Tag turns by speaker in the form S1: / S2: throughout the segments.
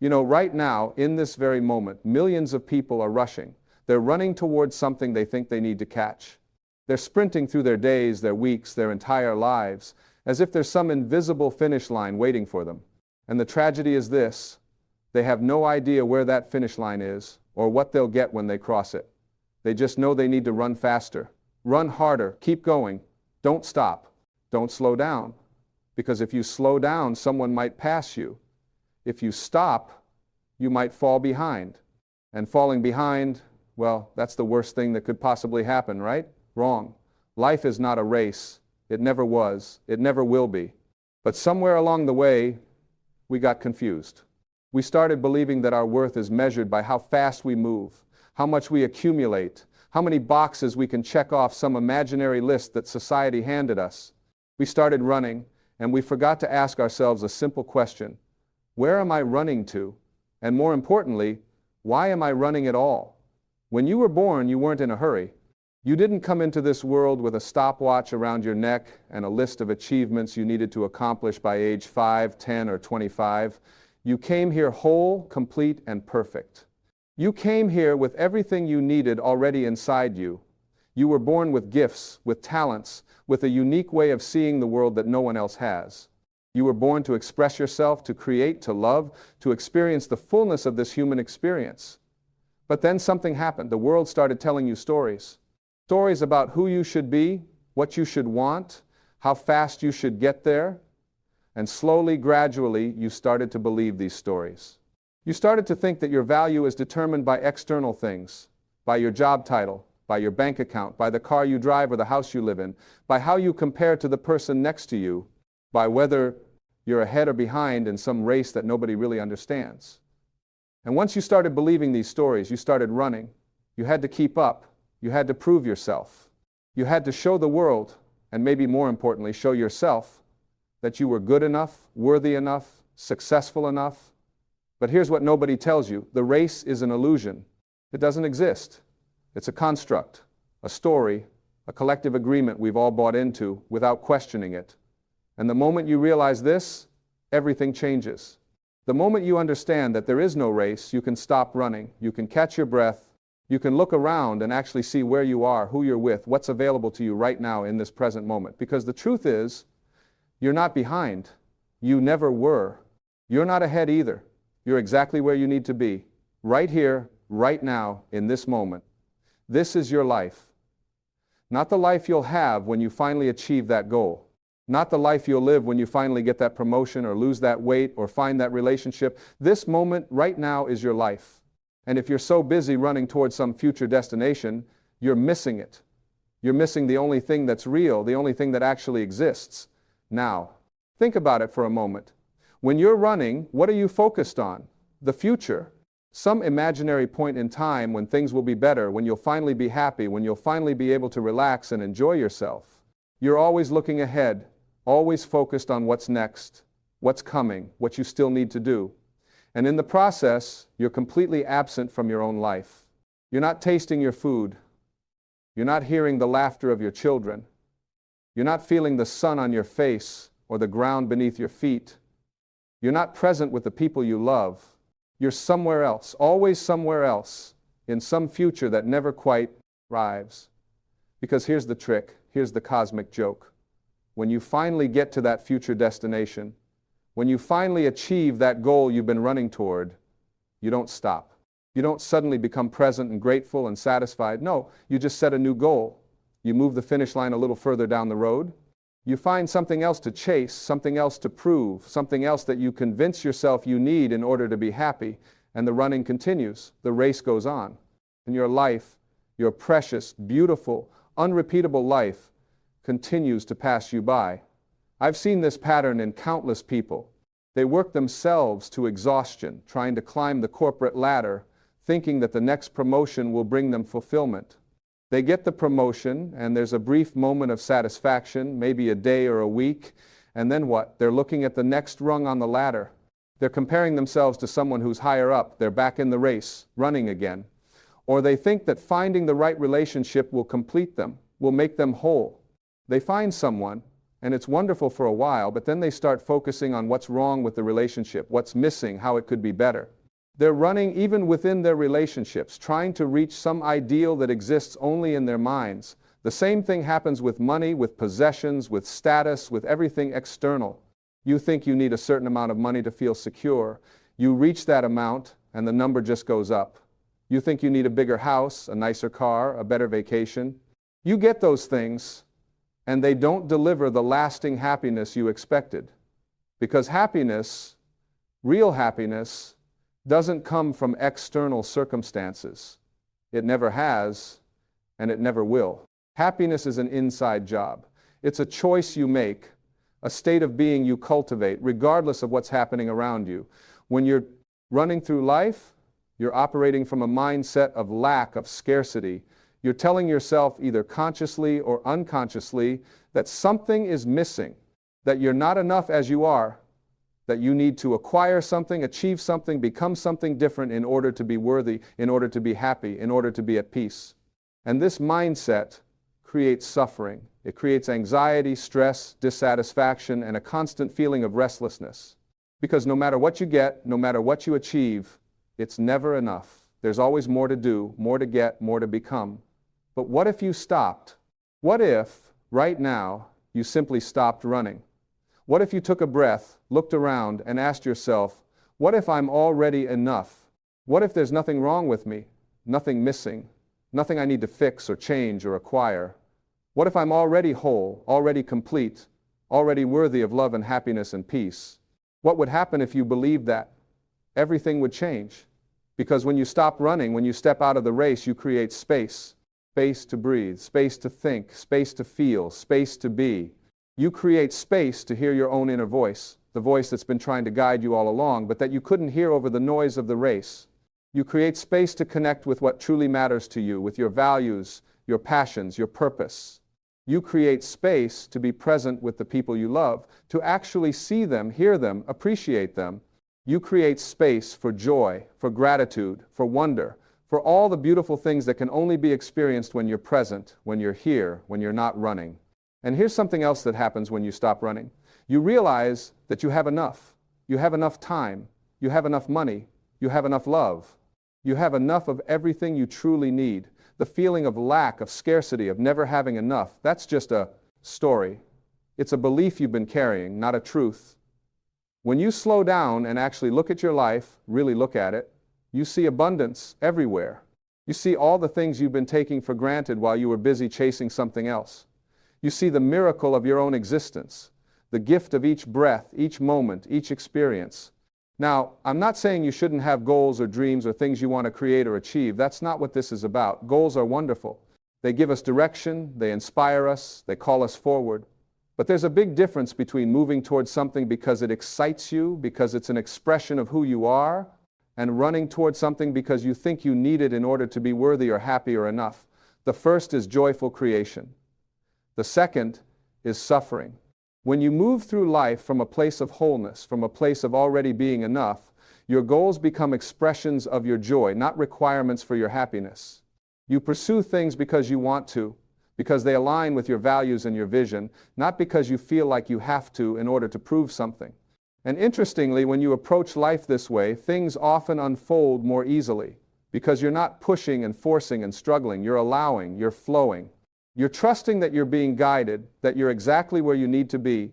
S1: You know, right now, in this very moment, millions of people are rushing. They're running towards something they think they need to catch. They're sprinting through their days, their weeks, their entire lives, as if there's some invisible finish line waiting for them. And the tragedy is this: they have no idea where that finish line is or what they'll get when they cross it. They just know they need to run faster, run harder, keep going. Don't stop. Don't slow down. Because if you slow down, someone might pass you. If you stop, you might fall behind. And falling behind, well, that's the worst thing that could possibly happen, right? Wrong. Life is not a race. It never was. It never will be. But somewhere along the way, we got confused. We started believing that our worth is measured by how fast we move, how much we accumulate, how many boxes we can check off some imaginary list that society handed us. We started running, and we forgot to ask ourselves a simple question: where am I running to? And more importantly, why am I running at all? When you were born, you weren't in a hurry. You didn't come into this world with a stopwatch around your neck and a list of achievements you needed to accomplish by age 5, 10, or 25. You came here whole, complete, and perfect. You came here with everything you needed already inside you. You were born with gifts, with talents, with a unique way of seeing the world that no one else has. You were born to express yourself, to create, to love, to experience the fullness of this human experience. But then something happened. The world started telling you stories. Stories about who you should be, what you should want, how fast you should get there. And slowly, gradually, you started to believe these stories. You started to think that your value is determined by external things, by your job title, by your bank account, by the car you drive or the house you live in, by how you compare to the person next to you, by whether you're ahead or behind in some race that nobody really understands. And once you started believing these stories, you started running. You had to keep up. You had to prove yourself. You had to show the world, and maybe more importantly, show yourself, that you were good enough, worthy enough, successful enough. But here's what nobody tells you: the race is an illusion. It doesn't exist. It's a construct, a story, a collective agreement we've all bought into without questioning it. And the moment you realize this, everything changes. The moment you understand that there is no race, you can stop running, you can catch your breath, you can look around and actually see where you are, who you're with, what's available to you right now in this present moment. Because the truth is, you're not behind. You never were. You're not ahead either. You're exactly where you need to be, right here, right now, in this moment. This is your life. Not the life you'll have when you finally achieve that goal. Not the life you'll live when you finally get that promotion or lose that weight or find that relationship. This moment right now is your life. And if you're so busy running towards some future destination, you're missing it. You're missing the only thing that's real, the only thing that actually exists. Now, think about it for a moment. When you're running, what are you focused on? The future. Some imaginary point in time when things will be better, when you'll finally be happy, when you'll finally be able to relax and enjoy yourself. You're always looking ahead, always focused on what's next, what's coming, what you still need to do. And in the process, you're completely absent from your own life. You're not tasting your food. You're not hearing the laughter of your children. You're not feeling the sun on your face or the ground beneath your feet. You're not present with the people you love. You're somewhere else, always somewhere else, in some future that never quite arrives. Because here's the trick, here's the cosmic joke. When you finally get to that future destination, when you finally achieve that goal you've been running toward, you don't stop. You don't suddenly become present and grateful and satisfied. No, you just set a new goal. You move the finish line a little further down the road. You find something else to chase, something else to prove, something else that you convince yourself you need in order to be happy. And the running continues. The race goes on. And your life, your precious, beautiful, unrepeatable life, continues to pass you by. I've seen this pattern in countless people. They work themselves to exhaustion, trying to climb the corporate ladder, thinking that the next promotion will bring them fulfillment. They get the promotion, and there's a brief moment of satisfaction, maybe a day or a week, and then what? They're looking at the next rung on the ladder. They're comparing themselves to someone who's higher up. They're back in the race, running again. Or they think that finding the right relationship will complete them, will make them whole. They find someone, and it's wonderful for a while, but then they start focusing on what's wrong with the relationship, what's missing, how it could be better. They're running even within their relationships, trying to reach some ideal that exists only in their minds. The same thing happens with money, with possessions, with status, with everything external. You think you need a certain amount of money to feel secure. You reach that amount, and the number just goes up. You think you need a bigger house, a nicer car, a better vacation. You get those things, and they don't deliver the lasting happiness you expected. Because happiness, real happiness, doesn't come from external circumstances. It never has, and it never will. Happiness is an inside job. It's a choice you make, a state of being you cultivate, regardless of what's happening around you. When you're running through life, you're operating from a mindset of lack, of scarcity. You're telling yourself, either consciously or unconsciously, that something is missing, that you're not enough as you are, that you need to acquire something, achieve something, become something different in order to be worthy, in order to be happy, in order to be at peace. And this mindset creates suffering. It creates anxiety, stress, dissatisfaction, and a constant feeling of restlessness. Because no matter what you get, no matter what you achieve, it's never enough. There's always more to do, more to get, more to become. But what if you stopped? What if, right now, you simply stopped running? What if you took a breath, looked around, and asked yourself, what if I'm already enough? What if there's nothing wrong with me, nothing missing, nothing I need to fix or change or acquire? What if I'm already whole, already complete, already worthy of love and happiness and peace? What would happen if you believed that? Everything would change. Because when you stop running, when you step out of the race, you create space. Space to breathe, space to think, space to feel, space to be. You create space to hear your own inner voice, the voice that's been trying to guide you all along, but that you couldn't hear over the noise of the race. You create space to connect with what truly matters to you, with your values, your passions, your purpose. You create space to be present with the people you love, to actually see them, hear them, appreciate them. You create space for joy, for gratitude, for wonder, for all the beautiful things that can only be experienced when you're present, when you're here, when you're not running. And here's something else that happens when you stop running. You realize that you have enough. You have enough time. You have enough money. You have enough love. You have enough of everything you truly need. The feeling of lack, of scarcity, of never having enough, that's just a story. It's a belief you've been carrying, not a truth. When you slow down and actually look at your life, really look at it, you see abundance everywhere. You see all the things you've been taking for granted while you were busy chasing something else. You see the miracle of your own existence, the gift of each breath, each moment, each experience. Now, I'm not saying you shouldn't have goals or dreams or things you want to create or achieve. That's not what this is about. Goals are wonderful. They give us direction, they inspire us, they call us forward. But there's a big difference between moving towards something because it excites you, because it's an expression of who you are, and running towards something because you think you need it in order to be worthy or happy or enough. The first is joyful creation. The second is suffering. When you move through life from a place of wholeness, from a place of already being enough, your goals become expressions of your joy, not requirements for your happiness. You pursue things because you want to, because they align with your values and your vision, not because you feel like you have to in order to prove something. And interestingly, when you approach life this way, things often unfold more easily, because you're not pushing and forcing and struggling. You're allowing, you're flowing. You're trusting that you're being guided, that you're exactly where you need to be,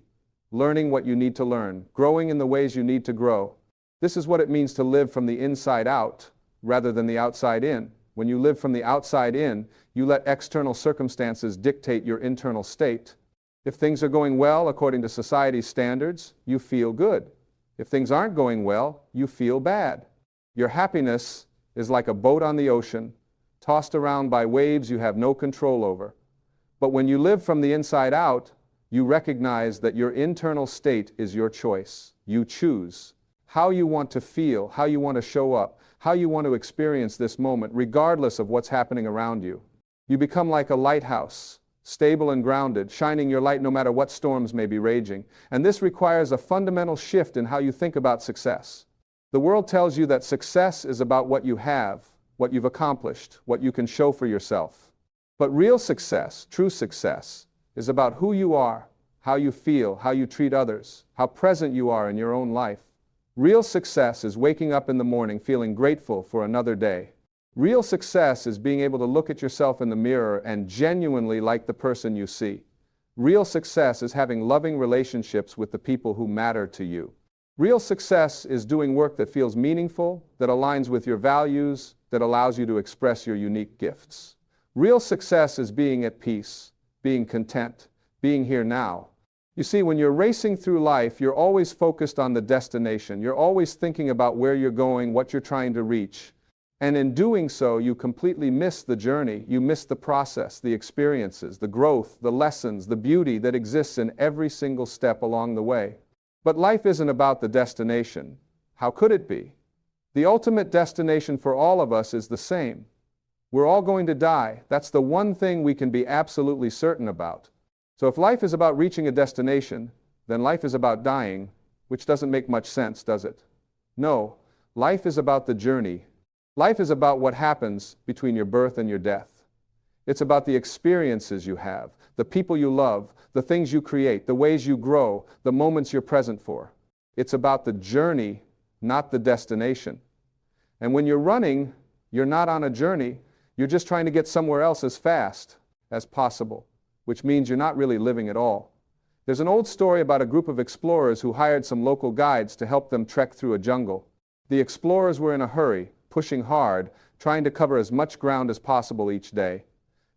S1: learning what you need to learn, growing in the ways you need to grow. This is what it means to live from the inside out rather than the outside in. When you live from the outside in, you let external circumstances dictate your internal state. If things are going well according to society's standards, you feel good. If things aren't going well, you feel bad. Your happiness is like a boat on the ocean, tossed around by waves you have no control over. But when you live from the inside out, you recognize that your internal state is your choice. You choose how you want to feel, how you want to show up, how you want to experience this moment, regardless of what's happening around you. You become like a lighthouse, stable and grounded, shining your light no matter what storms may be raging. And this requires a fundamental shift in how you think about success. The world tells you that success is about what you have, what you've accomplished, what you can show for yourself. But real success, true success, is about who you are, how you feel, how you treat others, how present you are in your own life. Real success is waking up in the morning feeling grateful for another day. Real success is being able to look at yourself in the mirror and genuinely like the person you see. Real success is having loving relationships with the people who matter to you. Real success is doing work that feels meaningful, that aligns with your values, that allows you to express your unique gifts. Real success is being at peace, being content, being here now. You see, when you're racing through life, you're always focused on the destination. You're always thinking about where you're going, what you're trying to reach. And in doing so, you completely miss the journey. You miss the process, the experiences, the growth, the lessons, the beauty that exists in every single step along the way. But life isn't about the destination. How could it be? The ultimate destination for all of us is the same. We're all going to die. That's the one thing we can be absolutely certain about. So if life is about reaching a destination, then life is about dying, which doesn't make much sense, does it? No, life is about the journey. Life is about what happens between your birth and your death. It's about the experiences you have, the people you love, the things you create, the ways you grow, the moments you're present for. It's about the journey, not the destination. And when you're running, you're not on a journey. You're just trying to get somewhere else as fast as possible, which means you're not really living at all. There's an old story about a group of explorers who hired some local guides to help them trek through a jungle. The explorers were in a hurry, pushing hard, trying to cover as much ground as possible each day.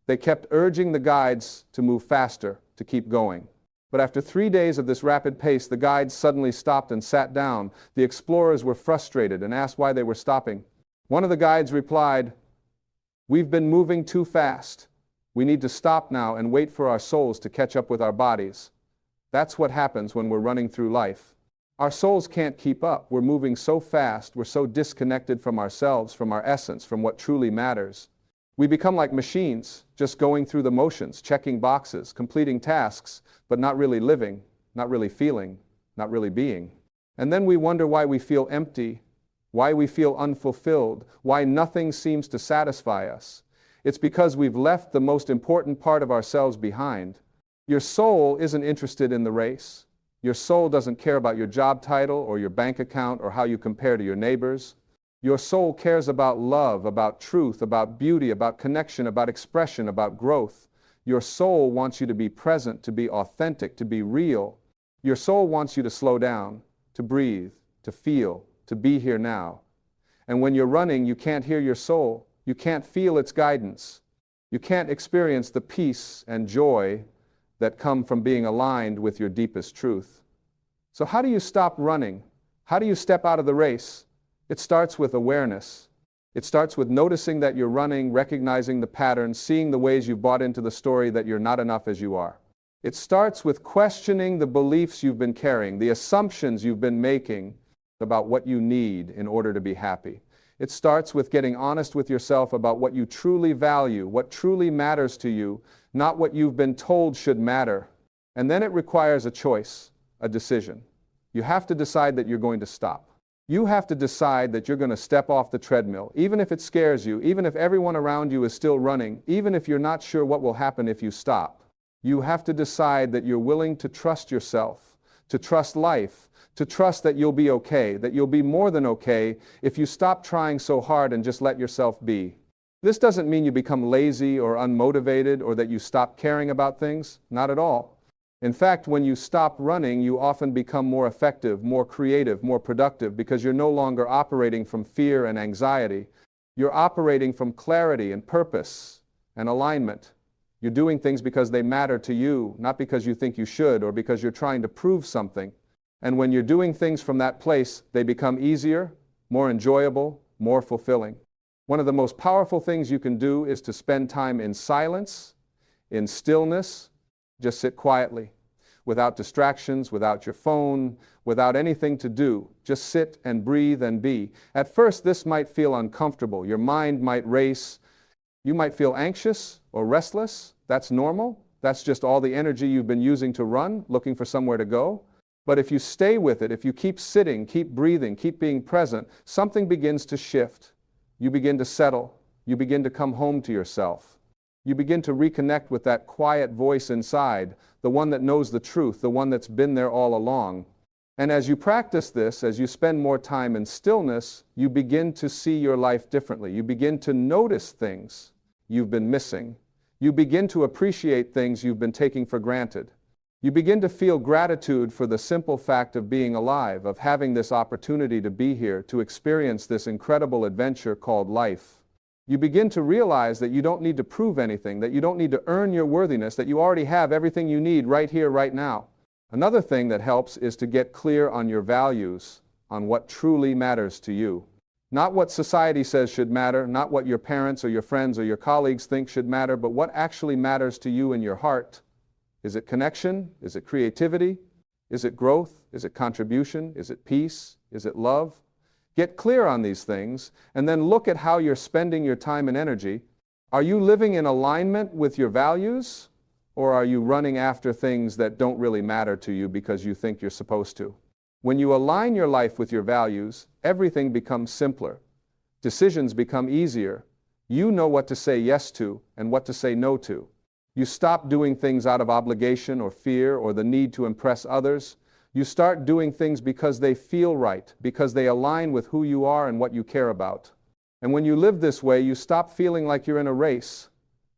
S1: They kept urging the guides to move faster, to keep going. But after 3 days of this rapid pace, the guides suddenly stopped and sat down. The explorers were frustrated and asked why they were stopping. One of the guides replied, "We've been moving too fast. We need to stop now and wait for our souls to catch up with our bodies." That's what happens when we're running through life. Our souls can't keep up. We're moving so fast, we're so disconnected from ourselves, from our essence, from what truly matters. We become like machines, just going through the motions, checking boxes, completing tasks, but not really living, not really feeling, not really being. And then we wonder why we feel empty, why we feel unfulfilled, why nothing seems to satisfy us. It's because we've left the most important part of ourselves behind. Your soul isn't interested in the race. Your soul doesn't care about your job title or your bank account or how you compare to your neighbors. Your soul cares about love, about truth, about beauty, about connection, about expression, about growth. Your soul wants you to be present, to be authentic, to be real. Your soul wants you to slow down, to breathe, to feel, to be here now. And when you're running, you can't hear your soul. You can't feel its guidance. You can't experience the peace and joy that come from being aligned with your deepest truth. So how do you stop running? How do you step out of the race? It starts with awareness. It starts with noticing that you're running, recognizing the patterns, seeing the ways you've bought into the story that you're not enough as you are. It starts with questioning the beliefs you've been carrying, the assumptions you've been making about what you need in order to be happy. It starts with getting honest with yourself about what you truly value, what truly matters to you, not what you've been told should matter. And then it requires a choice, a decision. You have to decide that you're going to stop. You have to decide that you're going to step off the treadmill, even if it scares you, even if everyone around you is still running, even if you're not sure what will happen if you stop. You have to decide that you're willing to trust yourself, to trust life, to trust that you'll be okay, that you'll be more than okay if you stop trying so hard and just let yourself be. This doesn't mean you become lazy or unmotivated or that you stop caring about things. Not at all. In fact, when you stop running, you often become more effective, more creative, more productive because you're no longer operating from fear and anxiety. You're operating from clarity and purpose and alignment. You're doing things because they matter to you, not because you think you should or because you're trying to prove something. And when you're doing things from that place, they become easier, more enjoyable, more fulfilling. One of the most powerful things you can do is to spend time in silence, in stillness. Just sit quietly, without distractions, without your phone, without anything to do. Just sit and breathe and be. At first, this might feel uncomfortable. Your mind might race. You might feel anxious or restless. That's normal. That's just all the energy you've been using to run, looking for somewhere to go. But if you stay with it, if you keep sitting, keep breathing, keep being present, something begins to shift. You begin to settle. You begin to come home to yourself. You begin to reconnect with that quiet voice inside, the one that knows the truth, the one that's been there all along. And as you practice this, as you spend more time in stillness, you begin to see your life differently. You begin to notice things you've been missing. You begin to appreciate things you've been taking for granted. You begin to feel gratitude for the simple fact of being alive, of having this opportunity to be here, to experience this incredible adventure called life. You begin to realize that you don't need to prove anything, that you don't need to earn your worthiness, that you already have everything you need right here, right now. Another thing that helps is to get clear on your values, on what truly matters to you. Not what society says should matter, not what your parents or your friends or your colleagues think should matter, but what actually matters to you in your heart. Is it connection? Is it creativity? Is it growth? Is it contribution? Is it peace? Is it love? Get clear on these things, and then look at how you're spending your time and energy. Are you living in alignment with your values, or are you running after things that don't really matter to you because you think you're supposed to? When you align your life with your values, everything becomes simpler. Decisions become easier. You know what to say yes to and what to say no to. You stop doing things out of obligation or fear or the need to impress others. You start doing things because they feel right, because they align with who you are and what you care about. And when you live this way, you stop feeling like you're in a race,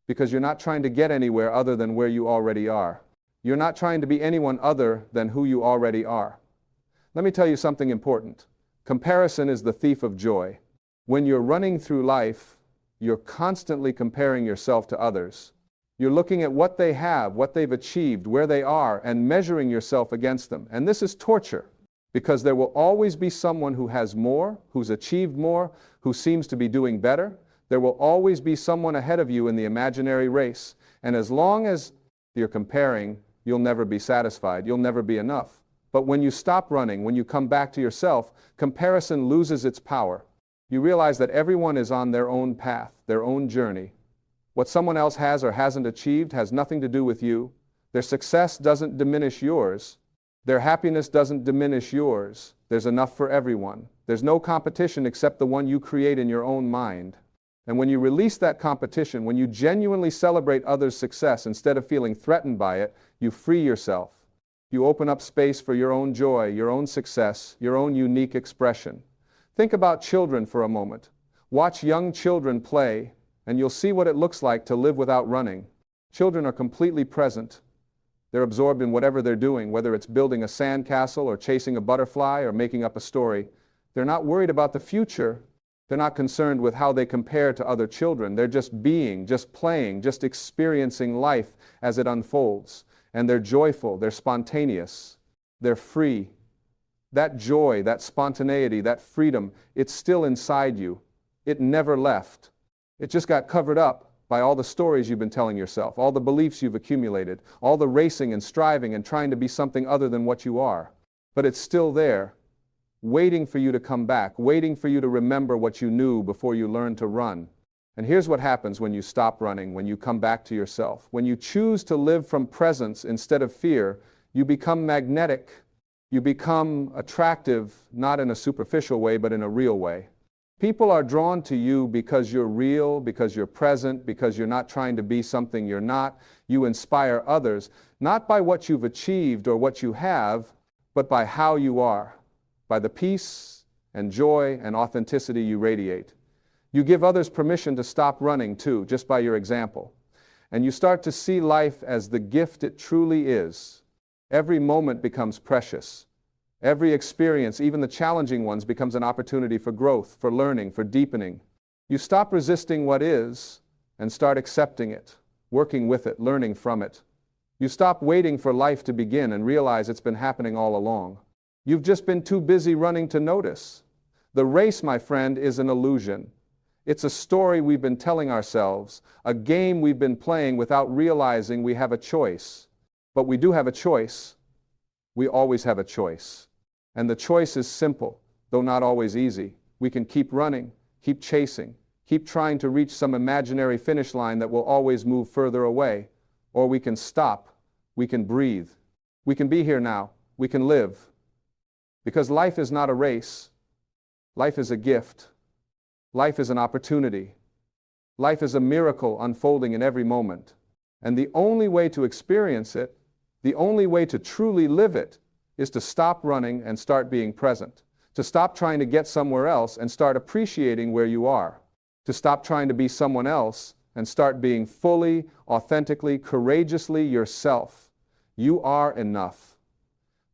S1: because you're not trying to get anywhere other than where you already are. You're not trying to be anyone other than who you already are. Let me tell you something important. Comparison is the thief of joy. When you're running through life, you're constantly comparing yourself to others. You're looking at what they have, what they've achieved, where they are, and measuring yourself against them. And this is torture, because there will always be someone who has more, who's achieved more, who seems to be doing better. There will always be someone ahead of you in the imaginary race. And as long as you're comparing, you'll never be satisfied. You'll never be enough. But when you stop running, when you come back to yourself, comparison loses its power. You realize that everyone is on their own path, their own journey. What someone else has or hasn't achieved has nothing to do with you. Their success doesn't diminish yours. Their happiness doesn't diminish yours. There's enough for everyone. There's no competition except the one you create in your own mind. And when you release that competition, when you genuinely celebrate others' success instead of feeling threatened by it, you free yourself. You open up space for your own joy, your own success, your own unique expression. Think about children for a moment. Watch young children play, and you'll see what it looks like to live without running. Children are completely present. They're absorbed in whatever they're doing, whether it's building a sandcastle or chasing a butterfly or making up a story. They're not worried about the future. They're not concerned with how they compare to other children. They're just being, just playing, just experiencing life as it unfolds. And they're joyful, they're spontaneous, they're free. That joy, that spontaneity, that freedom, it's still inside you. It never left. It just got covered up by all the stories you've been telling yourself, all the beliefs you've accumulated, all the racing and striving and trying to be something other than what you are. But it's still there, waiting for you to come back, waiting for you to remember what you knew before you learned to run. And here's what happens when you stop running, when you come back to yourself. When you choose to live from presence instead of fear, you become magnetic. You become attractive, not in a superficial way, but in a real way. People are drawn to you because you're real, because you're present, because you're not trying to be something you're not. You inspire others, not by what you've achieved or what you have, but by how you are, by the peace and joy and authenticity you radiate. You give others permission to stop running too, just by your example. And you start to see life as the gift it truly is. Every moment becomes precious. Every experience, even the challenging ones, becomes an opportunity for growth, for learning, for deepening. You stop resisting what is and start accepting it, working with it, learning from it. You stop waiting for life to begin and realize it's been happening all along. You've just been too busy running to notice. The race, my friend, is an illusion. It's a story we've been telling ourselves, a game we've been playing without realizing we have a choice. But we do have a choice. We always have a choice. And the choice is simple, though not always easy. We can keep running, keep chasing, keep trying to reach some imaginary finish line that will always move further away. Or we can stop, we can breathe, we can be here now, we can live. Because life is not a race. Life is a gift. Life is an opportunity. Life is a miracle unfolding in every moment. And the only way to experience it, the only way to truly live it, is to stop running and start being present. To stop trying to get somewhere else and start appreciating where you are. To stop trying to be someone else and start being fully, authentically, courageously yourself. You are enough.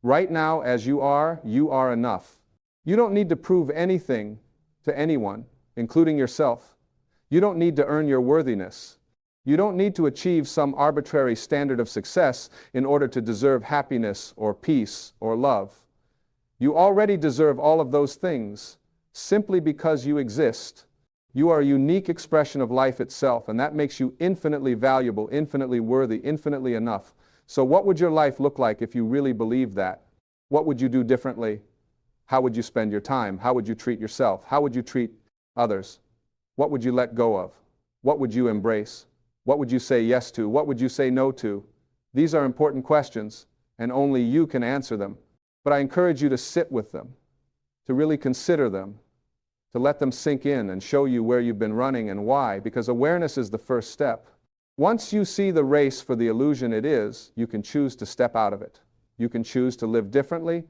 S1: Right now, as you are enough. You don't need to prove anything to anyone, including yourself. You don't need to earn your worthiness. You don't need to achieve some arbitrary standard of success in order to deserve happiness or peace or love. You already deserve all of those things simply because you exist. You are a unique expression of life itself, and that makes you infinitely valuable, infinitely worthy, infinitely enough. So what would your life look like if you really believed that? What would you do differently? How would you spend your time? How would you treat yourself? How would you treat others? What would you let go of? What would you embrace? What would you say yes to? What would you say no to? These are important questions, and only you can answer them. But I encourage you to sit with them, to really consider them, to let them sink in and show you where you've been running and why, because awareness is the first step. Once you see the race for the illusion it is, you can choose to step out of it. You can choose to live differently.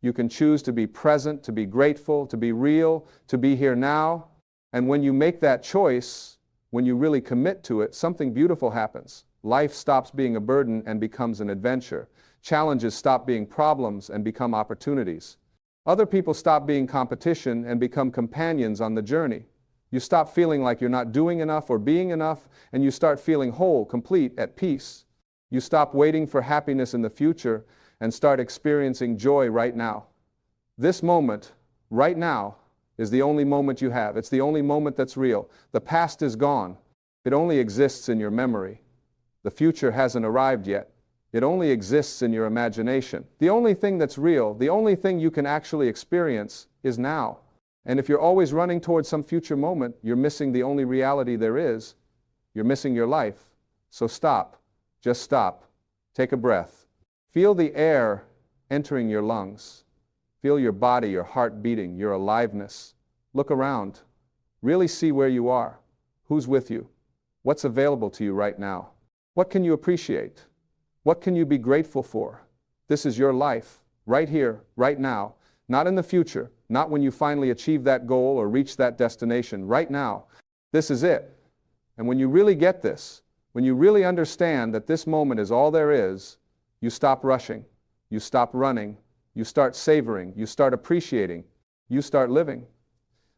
S1: You can choose to be present, to be grateful, to be real, to be here now. And when you make that choice, when you really commit to it, something beautiful happens. Life stops being a burden and becomes an adventure. Challenges stop being problems and become opportunities. Other people stop being competition and become companions on the journey. You stop feeling like you're not doing enough or being enough, and you start feeling whole, complete, at peace. You stop waiting for happiness in the future and start experiencing joy right now. This moment, right now, is the only moment you have. It's the only moment that's real. The past is gone. It only exists in your memory. The future hasn't arrived yet. It only exists in your imagination. The only thing that's real, the only thing you can actually experience is now. And if you're always running towards some future moment, you're missing the only reality there is. You're missing your life. So stop. Just stop. Take a breath. Feel the air entering your lungs. Feel your body, your heart beating, your aliveness. Look around. Really see where you are. Who's with you? What's available to you right now? What can you appreciate? What can you be grateful for? This is your life, right here, right now. Not in the future, not when you finally achieve that goal or reach that destination. Right now. This is it. And when you really get this, when you really understand that this moment is all there is, you stop rushing, you stop running, you start savoring, you start appreciating, you start living.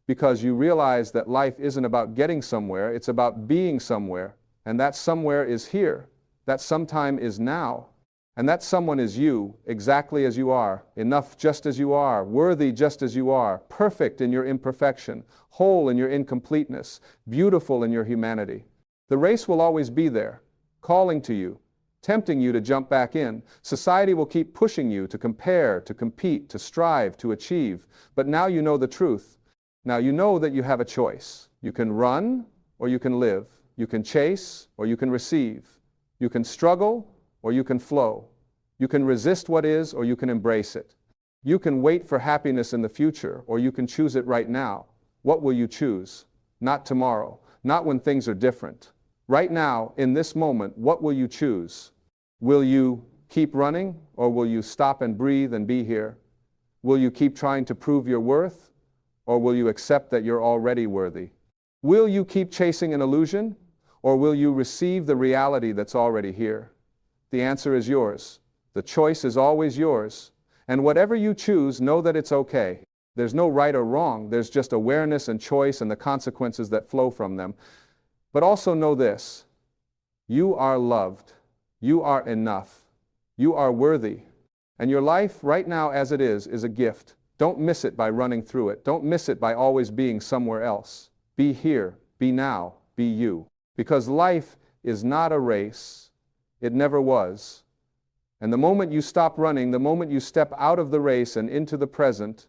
S1: Because you realize that life isn't about getting somewhere, it's about being somewhere. And that somewhere is here. That sometime is now. And that someone is you, exactly as you are, enough just as you are, worthy just as you are, perfect in your imperfection, whole in your incompleteness, beautiful in your humanity. The race will always be there, calling to you, tempting you to jump back in. Society will keep pushing you to compare, to compete, to strive, to achieve. But now you know the truth. Now you know that you have a choice. You can run or you can live. You can chase or you can receive. You can struggle or you can flow. You can resist what is or you can embrace it. You can wait for happiness in the future or you can choose it right now. What will you choose? Not tomorrow, not when things are different. Right now, in this moment, what will you choose? Will you keep running or will you stop and breathe and be here? Will you keep trying to prove your worth or will you accept that you're already worthy? Will you keep chasing an illusion or will you receive the reality that's already here? The answer is yours. The choice is always yours. And whatever you choose, know that it's okay. There's no right or wrong. There's just awareness and choice and the consequences that flow from them. But also know this. You are loved. You are enough. You are worthy. And your life right now as it is a gift. Don't miss it by running through it. Don't miss it by always being somewhere else. Be here. Be now. Be you. Because life is not a race. It never was. And the moment you stop running, the moment you step out of the race and into the present,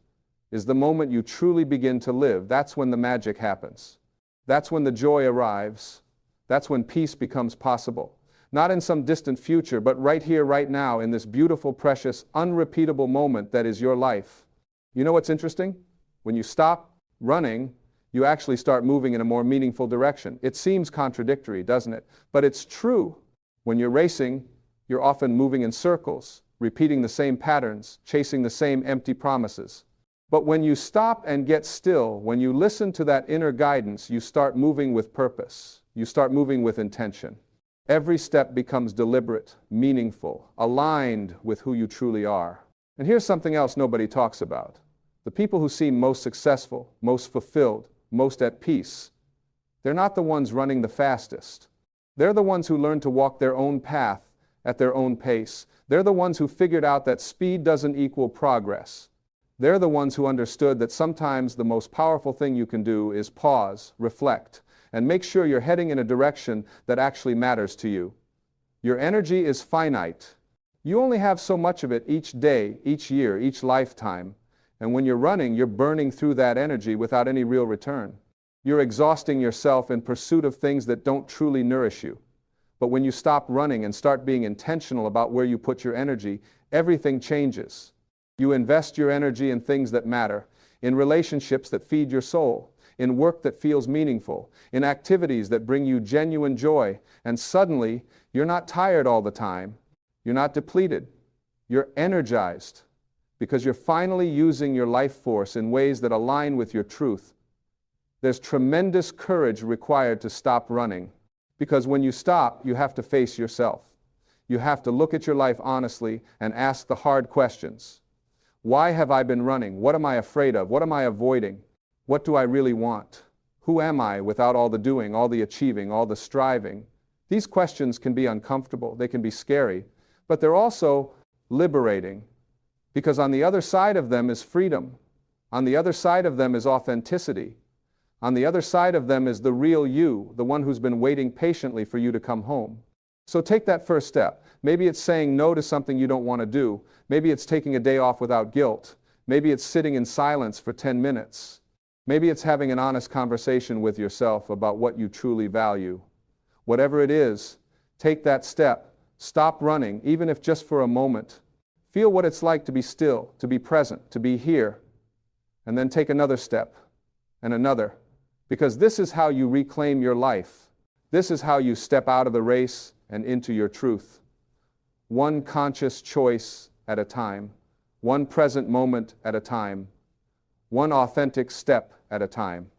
S1: is the moment you truly begin to live. That's when the magic happens. That's when the joy arrives. That's when peace becomes possible. Not in some distant future, but right here, right now, in this beautiful, precious, unrepeatable moment that is your life. You know what's interesting? When you stop running, you actually start moving in a more meaningful direction. It seems contradictory, doesn't it? But it's true. When you're racing, you're often moving in circles, repeating the same patterns, chasing the same empty promises. But when you stop and get still, when you listen to that inner guidance, you start moving with purpose. You start moving with intention. Every step becomes deliberate, meaningful, aligned with who you truly are. And here's something else nobody talks about. The people who seem most successful, most fulfilled, most at peace, they're not the ones running the fastest. They're the ones who learn to walk their own path at their own pace. They're the ones who figured out that speed doesn't equal progress. They're the ones who understood that sometimes the most powerful thing you can do is pause, reflect, and make sure you're heading in a direction that actually matters to you. Your energy is finite. You only have so much of it each day, each year, each lifetime. And when you're running, you're burning through that energy without any real return. You're exhausting yourself in pursuit of things that don't truly nourish you. But when you stop running and start being intentional about where you put your energy, everything changes. You invest your energy in things that matter, in relationships that feed your soul, in work that feels meaningful, in activities that bring you genuine joy, and suddenly, you're not tired all the time. You're not depleted. You're energized, because you're finally using your life force in ways that align with your truth. There's tremendous courage required to stop running, because when you stop, you have to face yourself. You have to look at your life honestly and ask the hard questions. Why have I been running? What am I afraid of? What am I avoiding? What do I really want? Who am I without all the doing, all the achieving, all the striving? These questions can be uncomfortable, they can be scary, but they're also liberating, because on the other side of them is freedom. On the other side of them is authenticity. On the other side of them is the real you, the one who's been waiting patiently for you to come home. So take that first step. Maybe it's saying no to something you don't want to do. Maybe it's taking a day off without guilt. Maybe it's sitting in silence for 10 minutes. Maybe it's having an honest conversation with yourself about what you truly value. Whatever it is, take that step. Stop running, even if just for a moment. Feel what it's like to be still, to be present, to be here. And then take another step, and another. Because this is how you reclaim your life. This is how you step out of the race and into your truth. One conscious choice at a time, one present moment at a time, one authentic step at a time.